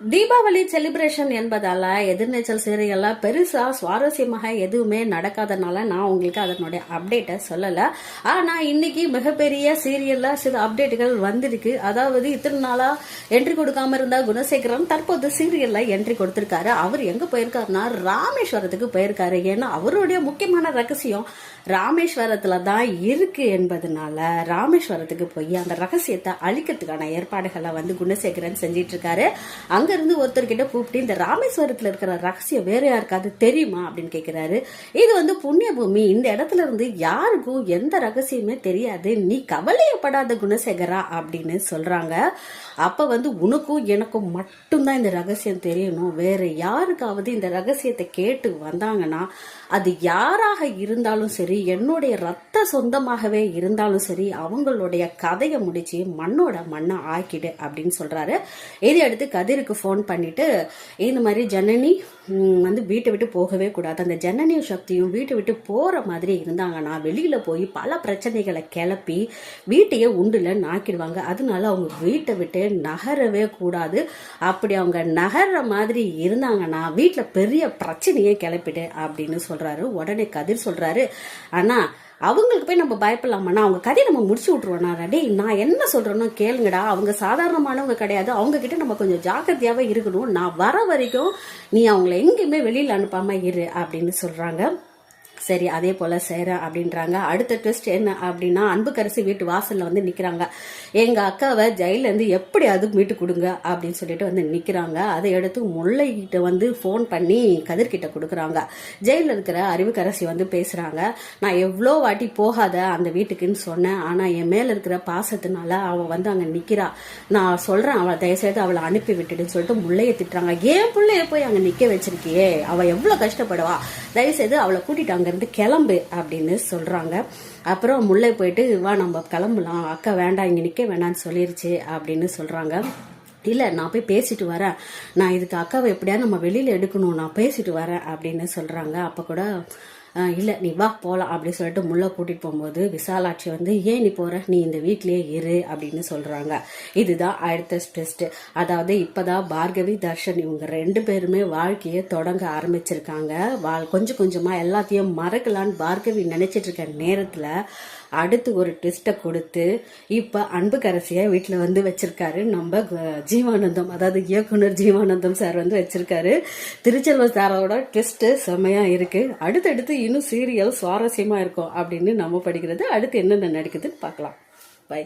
Deepavali celebration என்பதால எதிர்நீச்சல் சீரியல்ல பெருசா சுவாரஸ்யமாக எதுவுமே நடக்காதனால நான் உங்களுக்கு அதனுடைய அப்டேட்டை சொல்லல. ஆனா இன்னைக்கு மிகப்பெரிய சீரியல்ல சில அப்டேட்டுகள் வந்திருக்கு. அதாவது இத்தனை நாளா என்ட்ரி கொடுக்காம இருந்த குணசேகரன் தற்போது சீரியல்ல என்ட்ரி கொடுத்திருக்காரு. அவர் எங்க போயிருக்காருன்னா ராமேஸ்வரத்துக்கு போயிருக்காரு. ஏன்னா அவருடைய முக்கியமான ரகசியம் ராமேஸ்வரத்துல தான் இருக்கு என்பதனால ராமேஸ்வரத்துக்கு போய் அந்த ரகசியத்தை அழிக்கிறதுக்கான ஏற்பாடுகளை குணசேகரன் செஞ்சிட்டு இருக்காரு. அங்க இருந்து ஒருத்தர்கிட்ட கூப்பிட்டு இந்த ராமேஸ்வரத்துல இருக்கிற ரகசியம் வேற யாருக்காவது தெரியுமா அப்படின்னு கேட்கிறாரு. இது புண்ணிய பூமி, இந்த இடத்துல இருந்து யாருக்கும் எந்த ரகசியமே தெரியாது, நீ கவலையப்படாத குணசேகரா அப்படின்னு சொல்றாங்க. அப்ப உனக்கும் எனக்கும் மட்டும்தான் இந்த ரகசியம் தெரியணும், வேற யாருக்காவது இந்த ரகசியத்தை கேட்டு வந்தாங்கன்னா அது யாராக இருந்தாலும் சரி, என்னுடைய ரத்த சொந்தமாகவே இருந்தாலும் சரி, அவங்களுடைய கதையை முடிச்சு மண்ணோட மண்ணை ஆக்கிடு அப்படின்னு சொல்றாரு. இதை அடுத்து கதிருக்கு ஃபோன் பண்ணிட்டு இந்த மாதிரி ஜனனி வீட்டை விட்டு போகவே கூடாது, அந்த ஜனனியும் சக்தியும் வீட்டை விட்டு போற மாதிரி இருந்தாங்கன்னா வெளியில போய் பல பிரச்சனைகளை கிளப்பி வீட்டையே உண்டுல நாக்கிடுவாங்க, அதனால அவங்க வீட்டை விட்டு நகரவே கூடாது, அப்படி அவங்க நகர்ற மாதிரி இருந்தாங்கன்னா வீட்டுல பெரிய பிரச்சனையே கிளப்பிடு அப்படின்னு சொல்றாரு. உடனே கதிர் சொல்றாரு, ஆனா அவங்களுக்கு போய் நம்ம பயப்படலாமாண்ணா, அவங்க கதையை நம்ம முடிச்சு விட்டுருவோம்னா, டேய் நான் என்ன சொல்றேன்னு கேளுங்கடா, அவங்க சாதாரணமானவங்க கிடையாது, அவங்க கிட்ட நம்ம கொஞ்சம் ஜாக்கிரதையாவே இருக்கணும், நான் வர வரைக்கும் நீ அவங்களை எங்கேயுமே வெளியில அனுப்பாம இரு அப்படின்னு சொல்றாங்க. சரி அதே போல செய்யறேன் அப்படின்றாங்க. அடுத்த ட்விஸ்ட் என்ன அப்படின்னா, அன்புக்கரசி வீட்டு வாசல்ல நிக்கிறாங்க. எங்க அக்காவை ஜெயில இருந்து எப்படியாவது மீட்டு கொடுங்க அப்படின்னு சொல்லிட்டு நிக்கிறாங்க. அதை எடுத்து முல்லை கிட்ட போன் பண்ணி கதிர்கிட்ட கொடுக்குறாங்க. ஜெயில இருக்கிற அறிவுக்கரசி பேசுறாங்க. நான் எவ்வளோ வாட்டி போகாத அந்த வீட்டுக்குன்னு சொன்னேன், ஆனா என் மேல இருக்கிற பாசத்தினால அவ அங்க நிக்கிறா, நான் சொல்றேன் அவளை தயவுசெய்து அவளை அனுப்பி விட்டுடுன்னு சொல்லிட்டு முல்லைய திட்டுறாங்க. ஏன் பிள்ளைய போய் அங்க நிக்க வச்சிருக்கியே, அவ எவ்வளவு கஷ்டப்படுவா, தயவுசெய்து அவளை கூட்டிட்டு அங்க இருந்து கிளம்பு அப்படின்னு சொல்றாங்க. அப்புறம் முல்லை போயிட்டு வா நம்ம கிளம்பலாம், அக்கா வேண்டாம் இங்க நிக்க வேண்டாம்னு சொல்லிருச்சு அப்படின்னு சொல்றாங்க. இல்ல நான் போய் பேசிட்டு வரேன், நான் இதுக்கு அக்காவை எப்படியாவது நம்ம வெளியில எடுக்கணும், நான் பேசிட்டு வரேன் அப்படின்னு சொல்றாங்க. அப்ப கூட இல்ல நீ வா போலாம் அப்படின்னு சொல்லிட்டு முல்லை கூட்டிட்டு போகும்போது விசாலாட்சி ஏன் நீ போற, நீ இந்த வீட்லயே இரு அப்படின்னு சொல்றாங்க. இதுதான் அடுத்த ட்விஸ்ட். அதாவது இப்பதான் பார்கவி தர்ஷன் இவங்க 2 பேருமே வாழ்க்கையை தொடங்க ஆரம்பிச்சிருக்காங்க. கொஞ்சம் கொஞ்சமா எல்லாத்தையும் மறக்கலான்னு பார்கவி நினைச்சிட்டு இருக்க நேரத்துல அடுத்து ஒரு ட்விஸ்ட்டை கொடுத்து இப்ப அன்புக்கரசிய வீட்டுல வச்சிருக்காரு நம்ம ஜீவானந்தம், அதாவது இயக்குனர் ஜீவானந்தம் சார் வச்சிருக்காரு. திருச்செல்வம் சாரோட ட்விஸ்ட் செம்மையா இருக்கு. அடுத்தடுத்து இன்னும் சீரியல் சுவாரஸ்யமா இருக்கும் அப்படின்னு நம்ம படிக்கிறது. அடுத்து என்னென்ன நடக்குதுன்னு பார்க்கலாம். பை.